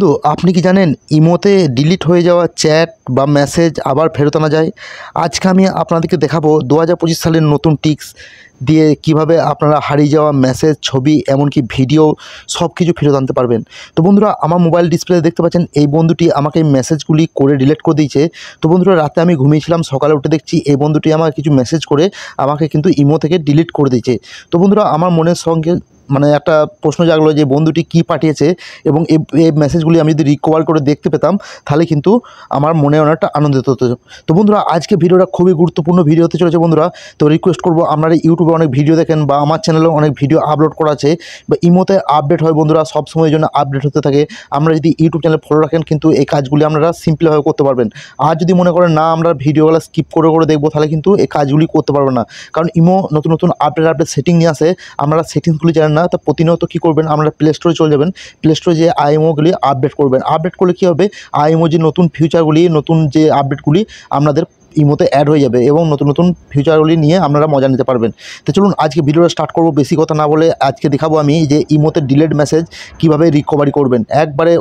বন্ধু, আপনি কি জানেন ইমোতে ডিলিট হয়ে যাওয়া চ্যাট বা মেসেজ আবার ফেরত আনা যায়? আজকে আমি আপনাদেরকে দেখাবো 2025 সালের নতুন টিক্স দিয়ে কিভাবে আপনারা হারিয়ে যাওয়া মেসেজ, ছবি, এমনকি ভিডিও সব কিছু ফেরত আনতে পারবেন। তো বন্ধুরা, আমার মোবাইল ডিসপ্লে দেখতে পাচ্ছেন এই বন্ধুটি আমাকে এই মেসেজগুলি করে ডিলিট করে দিয়েছে। তো বন্ধুরা, রাতে আমি ঘুমিয়েছিলাম, সকালে উঠে দেখছি এই বন্ধুটি আমাকে কিছু মেসেজ করে আমাকে কিন্তু ইমো থেকে ডিলিট করে দিয়েছে। তো বন্ধুরা, আমার মনের সঙ্গে একটা প্রশ্ন জাগলো যে বন্ধুটি কি পাঠিয়েছে, এবং এই মেসেজগুলি আমি যদি রিকভার করে দেখতে পেতাম তাহলে কিন্তু আমার মনে অনেকটা আনন্দিত হতো। তো বন্ধুরা, আজকে ভিডিওটা খুবই গুরুত্বপূর্ণ ভিডিও হতে চলেছে বন্ধুরা। তো রিকোয়েস্ট করবো, আপনারা ইউটিউবে অনেক ভিডিও দেখেন বা আমার চ্যানেলেও অনেক ভিডিও আপলোড করা আছে বা ইমোতে আপডেট হয় বন্ধুরা, সব সময়ের জন্য আপডেট হতে থাকে। আমরা যদি ইউটিউব চ্যানেল ফলো রাখেন কিন্তু এই কাজগুলি আপনারা সিম্পলিভাবে করতে পারবেন। আর যদি মনে করেন না আমরা ভিডিওগুলো স্কিপ করে করে দেখবো, তাহলে কিন্তু এই কাজগুলি করতে পারবেন না। কারণ ইমো নতুন নতুন আপডেট সেটিং নিয়ে আসে, আপনারা সেটিংসগুলি জানেন না। তো প্রতিনিয়ত কী করবেন, আপনারা প্লে স্টোরে চলে যাবেন, প্লে স্টোরে যে আইএমওগুলি আপডেট করবেন। আপডেট করলে কী হবে, আইএমও যে নতুন ফিউচারগুলি, নতুন যে আপডেটগুলি আপনাদের ইমোতে অ্যাড হয়ে যাবে এবং নতুন নতুন ফিউচারগুলি নিয়ে আপনারা মজা নিতে পারবেন। তো চলুন আজকে ভিডিওটা স্টার্ট করব। বেশি কথা না বলে আজকে দেখাবো আমি যে ইমোতে ডিলেট মেসেজ কীভাবে রিকভারি করবেন একবারে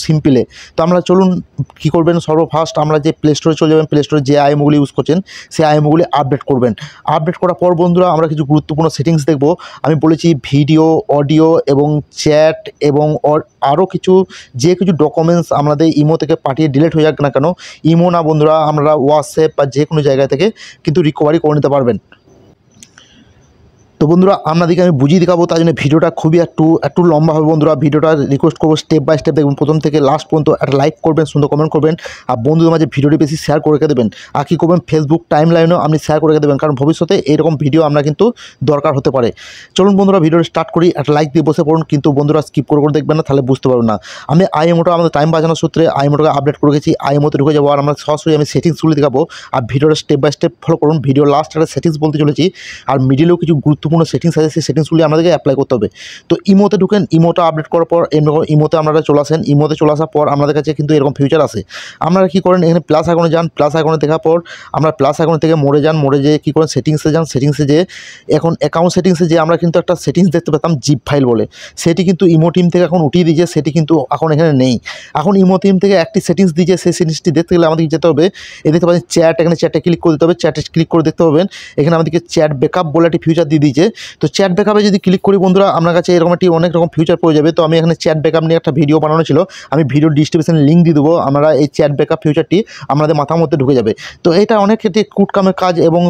সিম্পলে। তো আমরা চলুন কী করবেন, সর্বফার্স্ট আমরা যে প্লে স্টোরে চলে যাবেন, প্লে স্টোরে যে আইএমওগুলি ইউজ করছেন সেই আইএমওগুলি আপডেট করবেন। আপডেট করার পর বন্ধুরা আমরা কিছু গুরুত্বপূর্ণ সেটিংস দেখব। আমি বলেছি ভিডিও, অডিও এবং চ্যাট এবং আরও কিছু যে কিছু ডকুমেন্টস আমাদের ইমো থেকে পাঠিয়ে ডিলিট হয়ে যাক না কেন, ইমো না বন্ধুরা, আমরা হোয়াটসঅ্যাপ বা যে কোনো জায়গা থেকে কিন্তু রিকভারি করে নিতে পারবেন। তো বন্ধুরা, আপনাদেরকে আমি বুঝিয়ে দেখাবো, তার জন্য ভিডিওটা খুবই একটু লম্বা হবে বন্ধুরা। ভিডিওটা রিকোয়েস্ট করবো স্টেপ বাই স্টেপ দেখবেন, প্রথম থেকে লাস্ট পর্যন্ত একটা লাইক করবেন, সুন্দর কমেন্ট করবেন, আর বন্ধুদের মাঝে ভিডিওটি বেশি শেয়ার করে রেখে দেবেন। আর কী করবেন, ফেসবুক টাইম লাইনেও আপনি শেয়ার করে রেখে দেবেন, কারণ ভবিষ্যতে এরকম ভিডিও আমরা কিন্তু দরকার হতে পারে। চলুন বন্ধুরা, ভিডিওটা স্টার্ট করি। একটা লাইক দিয়ে বসে পড়ুন, কিন্তু বন্ধুরা স্কিপ করে করে দেখবেন না, তাহলে বুঝতে পারবেন না। আমি আইএমওটা আমাদের টাইম বাঁচানোর সূত্রে আইএমওটাকে আপডেট করে গেছি, আইএমওতে ঢুকে যাবো আর আমরা সরাসরি আমি সেটিংসগুলি দেখাবো। আর ভিডিওটা স্টেপ বাই স্টেপ ফলো করুন। ভিডিও লাস্ট একটা সেটিংস বলতে চলেছি, আর মিডিলেও কিছু গুরুত্বপূর্ণ সেটিংস আছে, সেই সেটিংসগুলি আমাদেরকে অ্যাপ্লাই করতে হবে। তো ইমোতে ঢুকেন, ইমোটা আপডেট করার পর ইমোতে আপনারা চলে আসেন। ইমোতে চলে আসার পর আমাদের কাছে কিন্তু এরকম ফিউচার আসে। আপনারা কী করেন, এখানে প্লাস আইকনে যান, প্লাস আইকনে দেখার পর আমরা প্লাস আইকন থেকে মোড়ে যান, মোড়ে যেয়ে কী করেন সেটিংসে যান। সেটিংসে যে এখন অ্যাকাউন্ট সেটিংসে যে আমরা কিন্তু একটা সেটিংস দেখতে পেতাম জিপ ফাইল বলে, সেটি কিন্তু ইমো টিম থেকে এখন উঠিয়ে দিয়েছে, সেটি কিন্তু এখন এখানে নেই। এখন ইমো টিম থেকে একটি সেটিংস দিয়েছে, সেই সেটিংসটি দেখতে গেলে আমাদেরকে যেতে হবে, দেখতে পাচ্ছেন চ্যাট, এখানে চ্যাটে ক্লিক করে দিতে হবে। চ্যাটে ক্লিক করে দেখতে পাবেন এখানে আমাদেরকে চ্যাট ব্যাকআপ বলে একটি ফিউচার দিয়ে দিয়েছে। তো চ্যাট ব্যাকআপে যদি ক্লিক করি বন্ধুরা, আপনার কাছে এরকম একটি অনেক রকম ফিউচার পেয়ে যাবে। তো আমি এখানে চ্যাট ব্যাকআপ নিয়ে একটা ভিডিও বানানো ছিল, আমি ভিডিও ডিসক্রিপশনে লিঙ্ক দিয়ে দেবো। আমরা এই চ্যাট ব্যাকআপ ফিউচারটি আমাদের মাথার মধ্যে ঢুকে যাবে। তো এটা অনেক একটি কুটকামের কাজ এবং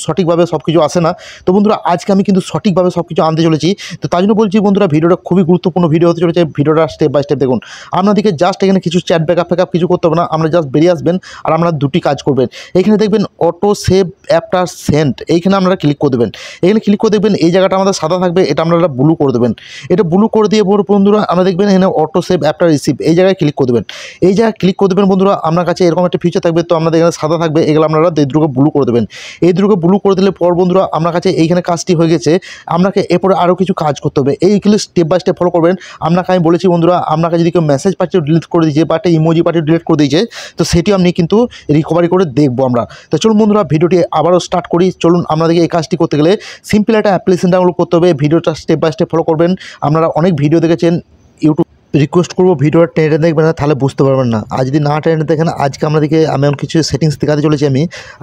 সঠিকভাবে সব কিছু আসে না। তো বন্ধুরা, আজকে আমি কিন্তু সঠিকভাবে সব কিছু আনতে চলেছি। তো তাই জন্য বলছি বন্ধুরা, ভিডিওটা খুবই গুরুত্বপূর্ণ ভিডিও হতে চলেছে। ভিডিওটা স্টেপ বাই স্টেপ দেখুন। আপনাদেরকে জাস্ট এখানে কিছু চ্যাট ব্যাকআপ কিছু করতে হবে না, আমরা জাস্ট বেরিয়ে আসবেন আর আপনারা দুটি কাজ করবেন। এখানে দেখবেন অটো সেভ অ্যাফটার সেন্ড, এইখানে আপনারা ক্লিক করে দেবেন। এখানে ক্লিক করে দেখবেন এই জায়গাটা আমাদের সাদা থাকবে, এটা আপনারা ব্লু করে দেবেন। এটা ব্লু করে দিয়ে বন্ধুরা আমরা দেখবেন এখানে অটো সেভ অ্যাফটার রিসিভ, এই জায়গায় ক্লিক করে দেবেন। এই জায়গায় ক্লিক করে দেবেন বন্ধুরা, আপনার কাছে এরকম একটা ফিচার থাকবে। তো আপনাদের এখানে সাদা থাকবে, এগুলো আপনারা এই দুটোকে ব্লু করে দেবেন। এই দুটোকে ব্লু করে দিলে পর বন্ধুরা আপনার কাছে এইখানে কাজটি হয়ে গেছে। আপনাকে এরপরে আরও কিছু কাজ করতে হবে, এইগুলো স্টেপ বাই স্টেপ ফলো করবেন। আপনাকে আমি বলেছি বন্ধুরা, আপনাকে যদি কেউ মেসেজ পাঠিয়ে ডিলিট করে দিয়েছে বা একটা ইমোজি পাঠিয়ে ডিলিট করে দিয়েছে, তো সেটিও আপনি কিন্তু রিকভারি করে দেখবো আমরা। তো চলুন বন্ধুরা, ভিডিওটি আবারও স্টার্ট করি। চলুন, আপনাদেরকে এই কাজটি করতে গেলে সিম্পল একটা অ্যাপ্লিকেশন ডাউনলোড করতে হবে। ভিডিওটা স্টেপ বাই স্টেপ ফলো করবেন। আপনারা অনেক ভিডিও দেখেছেন ইউটিউব, রিকোয়েস্ট করবো ভিডিওটা টেনে দেখবেন না, তাহলে বুঝতে পারবেন না। আর যদি না টেনে দেখেন, আজকে আপনাদেরকে আমি এমন কিছু সেটিংস দেখাতে চলেছি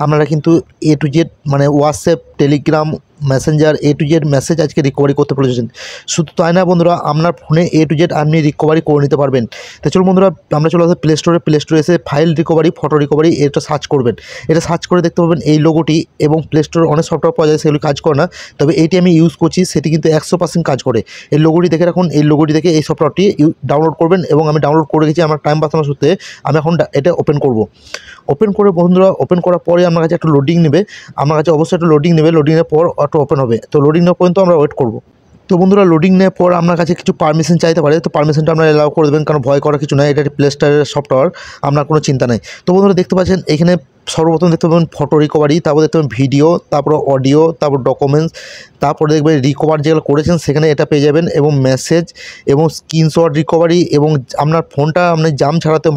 আপনারা কিন্তু A to Z WhatsApp, Telegram, Messenger, A to Z message আজকে রিকভারি করতে পেরেছেন। শুধু তাই না বন্ধুরা, আপনার ফোনে এ টু জেড আপনি রিকভারি করে নিতে পারবেন। তো চলুন বন্ধুরা, আমরা চলে আসি প্লে স্টোরে। প্লে স্টোরে এসে ফাইল রিকভারি, ফটো রিকভারি, এটা সার্চ করবেন। এটা সার্চ করে দেখতে পাবেন এই লোগোটি, এবং প্লে স্টোরে অনেক সফটওয়্যার পাওয়া যায়, সেগুলি কাজ করে না, তবে এইটি আমি ইউজ করছি, সেটি কিন্তু 100% কাজ করে। এই লোগোটি দেখে রাখুন, এই লোগোটি দেখে এই সফটওয়্যারটি ডাউনলোড করবেন, এবং আমি ডাউনলোড করে গেছি আমার টাইম বাঁচানোর সূত্রে। আমি এখন এটা ওপেন করব। ওপেন করে বন্ধুরা, ওপেন করার পরে আমার কাছে একটু লোডিং নেবে, আমার কাছে অবশ্যই একটু লোডিং নেবে। লোডিংয়ের পর অটো ওপেন হবে। তো লোডিং নেওয়া পর্যন্ত আমরা ওয়েট করব। তো বন্ধুরা, লোডিং নেওয়ার পর আপনার কাছে কিছু পারমিশন চাইতে পারে, তো পারমিশনটা আপনারা অ্যালাউ করে দেবেন, কারণ ভয় করার কিছু নয়, এটা প্লে স্টোরের সফটওয়্যার, আপনার কোনো চিন্তা নেই। তো বন্ধুরা, দেখতে পাচ্ছেন এখানে সর্বপ্রথম দেখতে পাবেন ফটো রিকভারি, তারপর দেখতে পাবেন ভিডিও, তারপর অডিও, তারপর ডকুমেন্টস, তারপরে দেখবেন রিকভার যেগুলো করেছেন সেখানে এটা পেয়ে যাবেন, এবং মেসেজ এবং স্ক্রিনশট রিকভারি, এবং আপনার ফোনটা আপনি জাম ছাড়াতে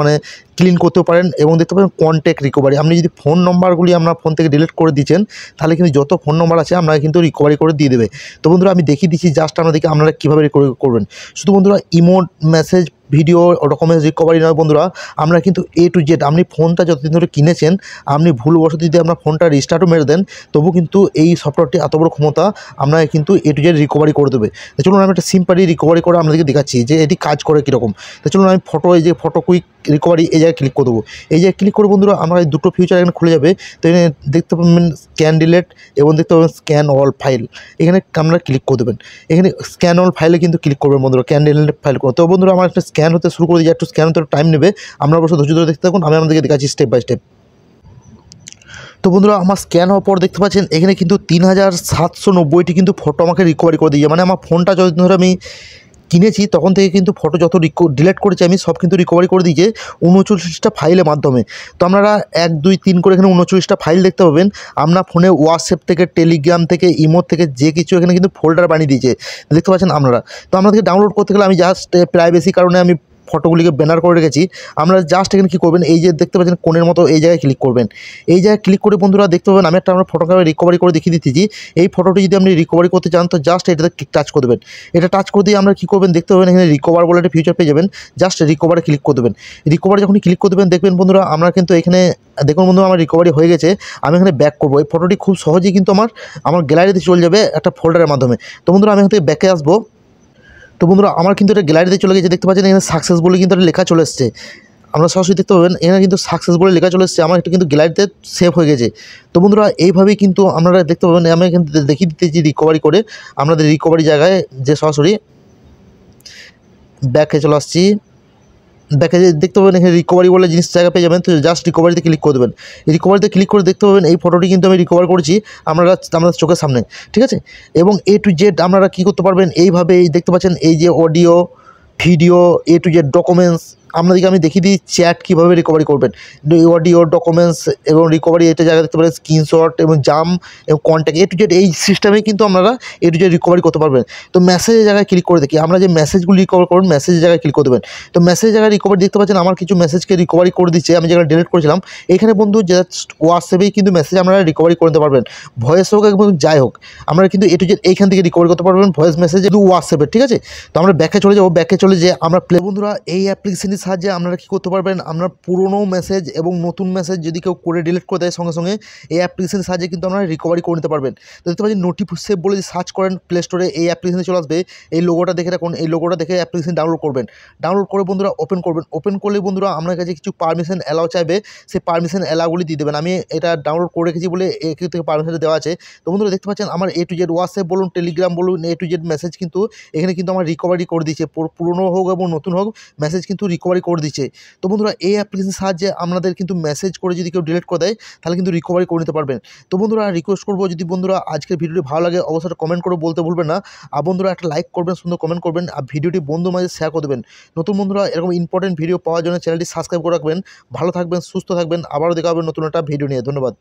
ক্লিন করতেও পারেন, এবং দেখতে পাবেন কন্ট্যাক্ট রিকভারি। আপনি যদি ফোন নম্বরগুলি আপনার ফোন থেকে ডিলিট করে দিচ্ছেন, তাহলে কিন্তু যত ফোন নম্বর আছে আপনাকে কিন্তু রিকভারি করে দিয়ে দেবে। তো বন্ধুরা, আমি দেখিয়ে দিচ্ছি জাস্ট আপনাদেরকে আপনারা কীভাবে রিকভারি করবেন। শুধু বন্ধুরা imo message video documents recovery নয় বন্ধুরা, আমরা কিন্তু এ টু জেড, আপনি ফোনটা যতদিন ধরে কিনেছেন আপনি ভুলবশত যদি আপনার ফোনটা রিস্টার্টও মেরে দেন তবু কিন্তু এই সফটওয়্যারটি এত বড় ক্ষমতা আপনাকে কিন্তু এ টু জেড রিকভারি করে দেবে। তো চলুন আমি একটা সিম্পলি রিকভারি করে আপনাদেরকে দেখাচ্ছি যে এটি কাজ করে কীরকম। তো চলুন আমি এই যে ফটো কুইক রিকভারি এই জায়গায় ক্লিক করে দেবো। এই জায়গায় ক্লিক করে বন্ধুরা আমার এই দুটো ফিউচার এখানে খুলে যাবে। তো এখানে দেখতে পাবেন স্ক্যান ডিলেট এবং দেখতে পাবেন স্ক্যান অল ফাইল, এখানে আপনারা ক্লিক করে দেবেন। এখানে স্ক্যান অল ফাইলে কিন্তু ক্লিক করবেন বন্ধুরা, স্ক্যান ডিলেট ফাইল করে। তো বন্ধুরা আমার একটা স্ক্যান হতে শুরু করে দিয়ে একটু স্ক্যান হতে টাইম নেবে, আমরা অবশ্য ধৈর্য ধরে দেখতে থাকুন, আমি আপনাদেরকে দেখাচ্ছি স্টেপ বাই স্টেপ। তো বন্ধুরা আমার স্ক্যান হওয়ার পর দেখতে পাচ্ছেন এখানে কিন্তু 3790টি কিন্তু ফটো আমাকে রিকভারি করে দিয়েছে। মানে আমার ফোনটা যতদিন ধরে আমি কিনেছি তখন থেকে কিন্তু ফটো যত ডিলিট করেছি আমি সব কিন্তু রিকভারি করে দিয়েছে 39টা ফাইলের মাধ্যমে। তো আপনারা 1 2 3 করে এখানে 39টা ফাইল দেখতে পাবেন। আপনার ফোনে হোয়াটসঅ্যাপ থেকে, টেলিগ্রাম থেকে, ইমো থেকে যে কিছু এখানে কিন্তু ফোল্ডার বানিয়ে দিয়েছে দেখতে পাচ্ছেন আপনারা। তো আপনাদেরকে ডাউনলোড করতে গেলে আমি জাস্ট প্রাইভেসি কারণে আমি ফটোগুলিকে ব্যানার করে রেখেছি। আমরা জাস্ট এখানে কী করবেন, এই যে দেখতে পাচ্ছেন কোণের মতো এই জায়গায় ক্লিক করবেন। এই জায়গায় ক্লিক করে বন্ধুরা দেখতে পাবেন আমি একটা ফটোকে রিকভারি করে দেখিয়ে দিচ্ছি। এই ফটোটি যদি আপনি রিকভারি করতে চান তো জাস্ট এটাতে টাচ করে দেবেন। এটা টাচ করে দিয়ে আমরা কী করবেন দেখতে পাবেন এখানে রিকভার বলে একটা ফিচার পেয়ে যাবেন। জাস্ট রিকভারে ক্লিক করে দেবেন। রিকভারে যখন ক্লিক করে দেবেন দেখবেন বন্ধুরা আমরা কিন্তু এখানে দেখুন বন্ধুরা আমার রিকভারি হয়ে গেছে। আমি এখানে ব্যাক করবো, এই ফটোটি খুব সহজেই কিন্তু আমার গ্যালারিতে চলে যাবে একটা ফোল্ডারের মাধ্যমে। তো বন্ধুরা আমি এখান থেকে ব্যাকে আসবো। তো বন্ধুরা আমার কিন্তু এটা গ্যালারিতে চলে গেছে, দেখতে পাচ্ছেন এখানে সাকসেস বলে কিন্তু একটা লেখা চলে এসছে। আমরা সরাসরি দেখতে পাবেন এখানে কিন্তু সাকসেস বলে লেখা চলে এসছে, আমার এটা কিন্তু গ্যালারিতে সেভ হয়ে গেছে। তো বন্ধুরা এইভাবেই কিন্তু আপনারা দেখতে পাবেন আমি এখানে দেখিয়ে দিতেছি রিকভারি করে। আপনাদের রিকভারি জায়গায় যে সরাসরি ব্যাকে চলে আসছি, ব্যাকে দেখতে পাবেন এখানে রিকভারি বলে জিনিস জায়গা পেয়ে যাবেন। তো জাস্ট রিকভারিতে ক্লিক করে দেবেন। রিকভারিতে ক্লিক করে দেখতে পাবেন এই ফটোটি কিন্তু আমি রিকভার করেছি আমাদের চোখের সামনে, ঠিক আছে। এবং এ টু জেড আপনারা কী করতে পারবেন এইভাবে, এই দেখতে পাচ্ছেন এই যে audio video A to Z documents আপনাদেরকে আমি দেখিয়ে দিই চ্যাট কীভাবে রিকভারি করবেন। অডিও ডকুমেন্টস এবং রিকভারি এটা জায়গা দেখতে পারেন স্ক্রিনশট এবং জাম এবং কন্ট্যাক্ট এ টু জেড এই সিস্টেমে কিন্তু আপনারা এ টু জেড রিকভারি করতে পারবেন। তো মেসেজের জায়গায় ক্লিক করে দেখি, আমরা যে মেসেজগুলি রিকভার করবেন মেসেজের জায়গায় ক্লিক করে দেবেন। তো মেসেজের জায়গায় রিকভারি দেখতে পাচ্ছেন আমার কিছু মেসেজকে রিকভারি করে দিচ্ছে, আমি যেখানে ডিলিট করেছিলাম। এখানে বন্ধু জাস্ট হোয়াটসঅ্যাপেই কিন্তু মেসেজ আপনারা রিকভারি করে নিতে পারবেন, ভয়েস হোক এবং যাই হোক আমরা কিন্তু এ টু জেড এইখান থেকে রিকভারি করতে পারবেন ভয়েস মেসেজ শুধু হোয়াটসঅ্যাপের, ঠিক আছে। তো আমরা ব্যাকে চলে যাবো, ব্যাকে চলে যে আমরা বন্ধুরা এই অ্যাপ্লিকেশনের সাহায্যে আপনারা কী করতে পারবেন, আপনার পুরনো মেসেজ এবং নতুন মেসেজ যদি কেউ করে ডিলিট করে দেয় সঙ্গে সঙ্গে এই অ্যাপ্লিকেশনের সাহায্যে কিন্তু আপনারা রিকভারি করে নিতে পারবেন। তো দেখতে পাচ্ছেন নোটিফ সেভ বলে যদি সার্চ করেন প্লে স্টোরে এই অ্যাপ্লিকেশনে চলে আসবে। এই লোগোটা দেখে রাখুন, এই লোগোটা দেখে অ্যাপ্লিকেশন ডাউনলোড করবেন। ডাউনলোড করে বন্ধুরা ওপেন করবেন। ওপেন করলে বন্ধুরা আপনার কাছে কিছু পারমিশন অ্যালাউ চাইবে, সেই পারমিশন অ্যালাউগুলি দিয়ে দেবেন। আমি এটা ডাউনলোড করে রেখেছি বলে এখান থেকে পারমিশন দেওয়া আছে। তো বন্ধুরা দেখতে পাচ্ছেন আমার এ টু জেড হোয়াটসঅ্যাপ বলুন, টেলিগ্রাম বলুন, এ টু জেড মেসেজ কিন্তু এখানে কিন্তু আমার রিকভারি করে দিচ্ছে, পুরনো হোক এবং নতুন হোক মেসেজ কিন্তু রিকভারি করে দিচ্ছে। তো বন্ধুরা এই অ্যাপ্লিকেশনের সাহায্যে আপনাদের কিন্তু মেসেজ করে যদি কেউ ডিলিট করে দেয় তাহলে কিন্তু রিকভারি করে নিতে পারবেন। তো বন্ধুরা রিকোয়েস্ট করবো যদি বন্ধুরা আজকের ভিডিওটি ভালো লাগে অবশ্যই কমেন্ট করে বলতে ভুলবেন না। আর বন্ধুরা একটা লাইক করবেন, সুন্দর কমেন্ট করবেন, আর ভিডিওটি বন্ধুর মাঝে শেয়ার করে দেবেন। নতুন বন্ধুরা এরকম ইম্পর্টেন্ট ভিডিও পাওয়ার জন্য চ্যানেলটি সাবস্ক্রাইব করে রাখবেন। ভালো থাকবেন, সুস্থ থাকবেন, আবারও দেখা হবে নতুন একটা ভিডিও নিয়ে। ধন্যবাদ।